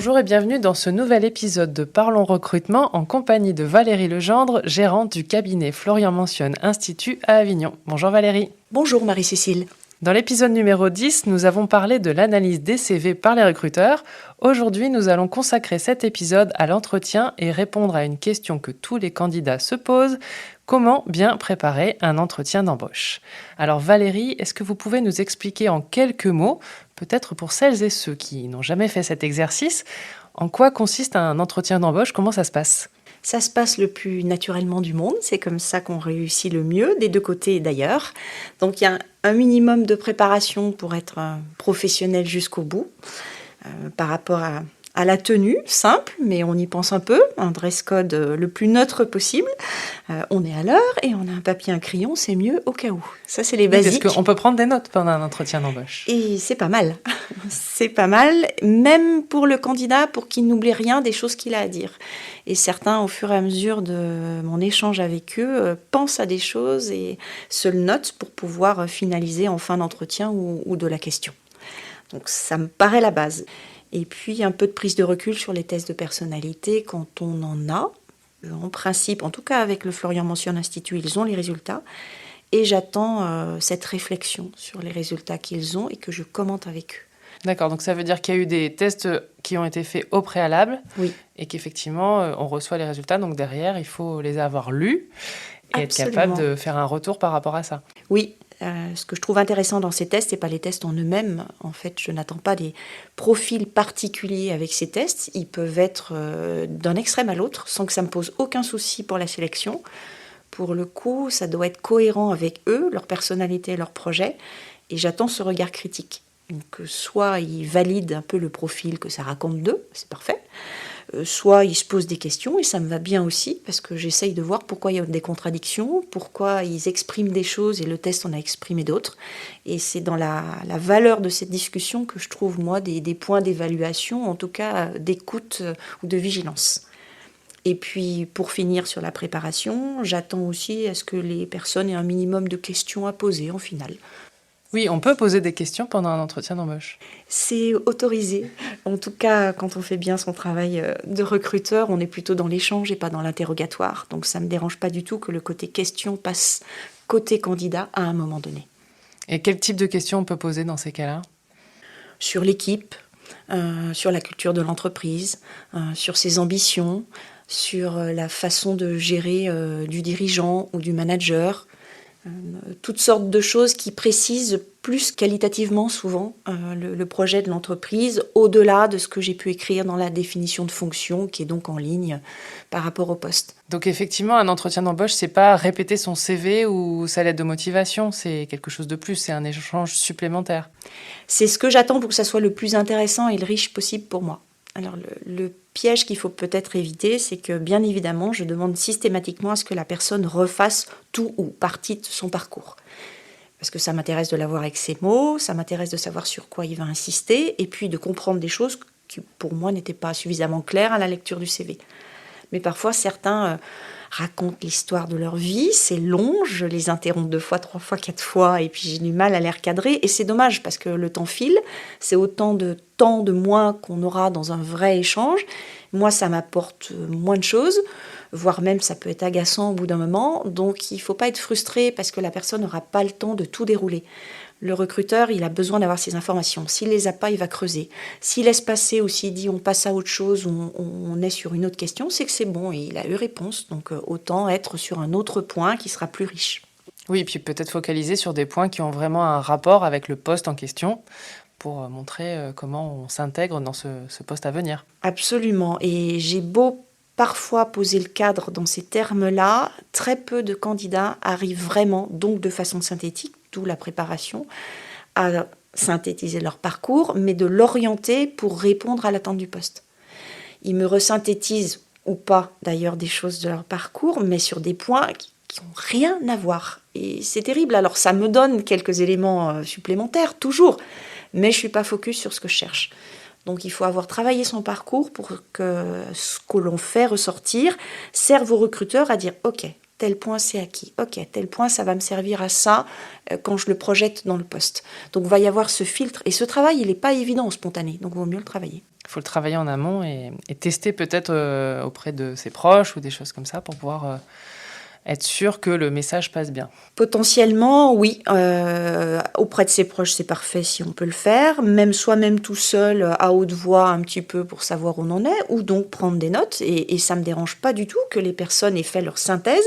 Bonjour et bienvenue dans ce nouvel épisode de Parlons Recrutement en compagnie de Valérie Legendre, gérante du cabinet Florian Mentionne Institut à Avignon. Bonjour Valérie. Bonjour Marie-Cécile. Dans l'épisode numéro 10, nous avons parlé de l'analyse des CV par les recruteurs. Aujourd'hui, nous allons consacrer cet épisode à l'entretien et répondre à une question que tous les candidats se posent. Comment bien préparer un entretien d'embauche? Alors Valérie, est-ce que vous pouvez nous expliquer en quelques mots, peut-être pour celles et ceux qui n'ont jamais fait cet exercice, en quoi consiste un entretien d'embauche? Comment ça se passe? Ça se passe le plus naturellement du monde, c'est comme ça qu'on réussit le mieux, des deux côtés d'ailleurs. Donc il y a un minimum de préparation pour être professionnel jusqu'au bout, par rapport à la tenue, simple, mais on y pense un peu, un dress code le plus neutre possible. On est à l'heure et on a un papier, un crayon, c'est mieux au cas où. Ça, c'est les basiques. Parce qu'on peut prendre des notes pendant un entretien d'embauche. Et c'est pas mal. C'est pas mal, même pour le candidat, pour qu'il n'oublie rien des choses qu'il a à dire. Et certains, au fur et à mesure de mon échange avec eux, pensent à des choses et se le notent pour pouvoir finaliser en fin d'entretien ou de la question. Donc ça me paraît la base. Et puis un peu de prise de recul sur les tests de personnalité quand on en a. En principe, en tout cas avec le Florian Mentionne Institut, ils ont les résultats. Et j'attends cette réflexion sur les résultats qu'ils ont et que je commente avec eux. D'accord, donc ça veut dire qu'il y a eu des tests qui ont été faits au préalable, oui. Et qu'effectivement, on reçoit les résultats. Donc derrière, il faut les avoir lus et Absolument. être capable de faire un retour par rapport à ça. Oui, ce que je trouve intéressant dans ces tests, c'est pas les tests en eux-mêmes. En fait, je n'attends pas des profils particuliers avec ces tests. Ils peuvent être d'un extrême à l'autre sans que ça me pose aucun souci pour la sélection. Pour le coup, ça doit être cohérent avec eux, leur personnalité, leur projet. Et j'attends ce regard critique. Donc, soit ils valident un peu le profil que ça raconte d'eux, c'est parfait. Soit ils se posent des questions, et ça me va bien aussi, parce que j'essaye de voir pourquoi il y a des contradictions, pourquoi ils expriment des choses et le test en a exprimé d'autres. Et c'est dans la valeur de cette discussion que je trouve, moi, des points d'évaluation, en tout cas d'écoute ou de vigilance. Et puis, pour finir sur la préparation, j'attends aussi à ce que les personnes aient un minimum de questions à poser en finale. Oui, on peut poser des questions pendant un entretien d'embauche. C'est autorisé. En tout cas, quand on fait bien son travail de recruteur, on est plutôt dans l'échange et pas dans l'interrogatoire. Donc ça ne me dérange pas du tout que le côté question passe côté candidat à un moment donné. Et quel type de questions on peut poser dans ces cas-là? Sur l'équipe, sur la culture de l'entreprise, sur ses ambitions, sur la façon de gérer du dirigeant ou du manager. Toutes sortes de choses qui précisent plus qualitativement souvent le projet de l'entreprise, au-delà de ce que j'ai pu écrire dans la définition de fonction, qui est donc en ligne par rapport au poste. Donc effectivement, un entretien d'embauche, c'est pas répéter son CV ou sa lettre de motivation, c'est quelque chose de plus, c'est un échange supplémentaire. C'est ce que j'attends pour que ça soit le plus intéressant et le riche possible pour moi. Alors le piège qu'il faut peut-être éviter, c'est que bien évidemment, je demande systématiquement à ce que la personne refasse tout ou partie de son parcours. Parce que ça m'intéresse de l'avoir avec ses mots, ça m'intéresse de savoir sur quoi il va insister, et puis de comprendre des choses qui pour moi n'étaient pas suffisamment claires à la lecture du CV. Mais parfois certains racontent l'histoire de leur vie, c'est long, je les interromps 2 fois, 3 fois, 4 fois, et puis j'ai du mal à les recadrer, et c'est dommage parce que le temps file, c'est autant de temps de moins qu'on aura dans un vrai échange. Moi, ça m'apporte moins de choses, voire même ça peut être agaçant au bout d'un moment, donc il ne faut pas être frustré parce que la personne n'aura pas le temps de tout dérouler. Le recruteur, il a besoin d'avoir ces informations. S'il ne les a pas, il va creuser. S'il laisse passer ou s'il dit on passe à autre chose, on est sur une autre question, c'est que c'est bon et il a eu réponse. Donc autant être sur un autre point qui sera plus riche. Oui, et puis peut-être focaliser sur des points qui ont vraiment un rapport avec le poste en question pour montrer comment on s'intègre dans ce poste à venir. Absolument. Et j'ai beau parfois poser le cadre dans ces termes-là, très peu de candidats arrivent vraiment, donc de façon synthétique, d'où la préparation, à synthétiser leur parcours, mais de l'orienter pour répondre à l'attente du poste. Ils me resynthétisent ou pas d'ailleurs des choses de leur parcours, mais sur des points qui n'ont rien à voir. Et c'est terrible. Alors ça me donne quelques éléments supplémentaires, toujours, mais je ne suis pas focus sur ce que je cherche. Donc il faut avoir travaillé son parcours pour que ce que l'on fait ressortir serve aux recruteurs à dire « Ok, tel point c'est acquis, ok, tel point ça va me servir à ça quand je le projette dans le poste ». Donc il va y avoir ce filtre. Et ce travail, il n'est pas évident en spontané, donc il vaut mieux le travailler. faut le travailler en amont et tester peut-être auprès de ses proches ou des choses comme ça pour pouvoir être sûr que le message passe bien. Potentiellement, oui. Auprès de ses proches, c'est parfait si on peut le faire. Même soi-même tout seul, à haute voix, un petit peu pour savoir où on en est, ou donc prendre des notes. Et ça me dérange pas du tout que les personnes aient fait leur synthèse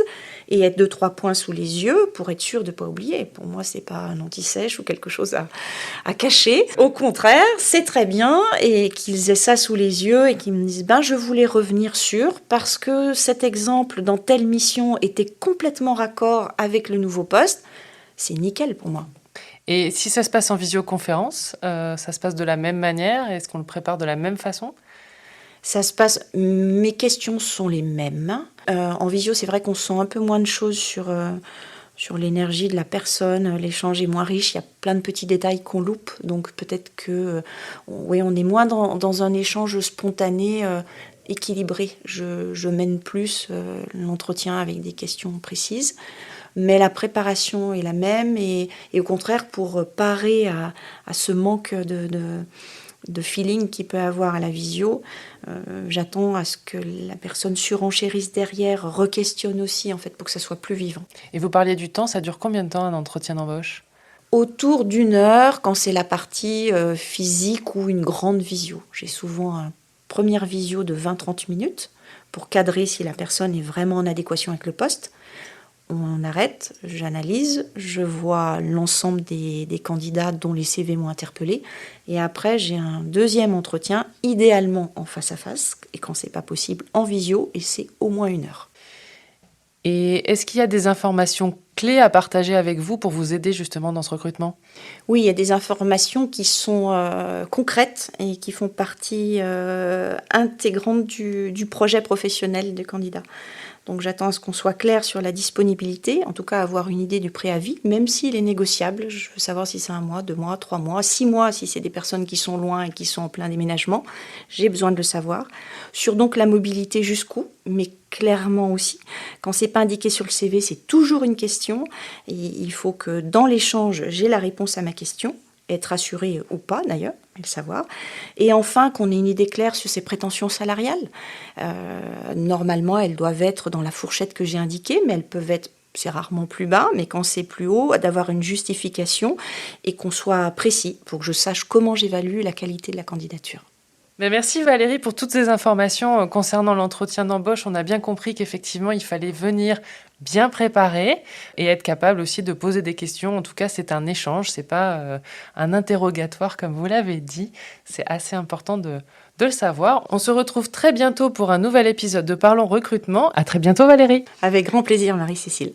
et aient 2-3 points sous les yeux pour être sûr de ne pas oublier. Pour moi, c'est pas un anti-sèche ou quelque chose à cacher. Au contraire, c'est très bien et qu'ils aient ça sous les yeux et qu'ils me disent je voulais revenir sur parce que cet exemple dans telle mission était complètement raccord avec le nouveau poste. C'est nickel pour moi. Et si ça se passe en visioconférence, ça se passe de la même manière? Est-ce qu'on le prépare de la même façon? Ça se passe, mes questions sont les mêmes. En visio, c'est vrai qu'on sent un peu moins de choses sur l'énergie de la personne. L'échange est moins riche, il y a plein de petits détails qu'on loupe. Donc peut-être que on est moins dans un échange spontané, équilibré. Je mène plus l'entretien avec des questions précises. Mais la préparation est la même et au contraire, pour parer à ce manque de feeling qu'il peut avoir à la visio, j'attends à ce que la personne surenchérisse derrière, re-questionne aussi, en fait, pour que ça soit plus vivant. Et vous parliez du temps, ça dure combien de temps un entretien d'embauche? Autour d'une heure, quand c'est la partie physique ou une grande visio. J'ai souvent une première visio de 20-30 minutes pour cadrer si la personne est vraiment en adéquation avec le poste. On arrête, j'analyse, je vois l'ensemble des candidats dont les CV m'ont interpellé. Et après, j'ai un deuxième entretien, idéalement en face à face, et quand c'est pas possible, en visio, et c'est au moins 1 heure. Et est-ce qu'il y a des informations clés à partager avec vous pour vous aider justement dans ce recrutement? Oui, il y a des informations qui sont concrètes et qui font partie intégrante du projet professionnel du candidat. Donc j'attends à ce qu'on soit clair sur la disponibilité, en tout cas avoir une idée du préavis, même s'il est négociable. Je veux savoir si c'est 1 mois, 2 mois, 3 mois, 6 mois si c'est des personnes qui sont loin et qui sont en plein déménagement. J'ai besoin de le savoir. Sur donc la mobilité jusqu'où, mais clairement aussi. Quand c'est pas indiqué sur le CV, c'est toujours une question. Et il faut que dans l'échange, j'ai la réponse à ma question. Être assuré ou pas d'ailleurs, le savoir. Et enfin, qu'on ait une idée claire sur ses prétentions salariales. Normalement, elles doivent être dans la fourchette que j'ai indiquée, mais elles peuvent être, c'est rarement plus bas, mais quand c'est plus haut, d'avoir une justification et qu'on soit précis pour que je sache comment j'évalue la qualité de la candidature. Mais merci Valérie pour toutes ces informations concernant l'entretien d'embauche. On a bien compris qu'effectivement, il fallait venir bien préparé et être capable aussi de poser des questions. En tout cas, c'est un échange, c'est pas un interrogatoire comme vous l'avez dit. C'est assez important de le savoir. On se retrouve très bientôt pour un nouvel épisode de Parlons Recrutement. À très bientôt Valérie. Avec grand plaisir Marie-Cécile.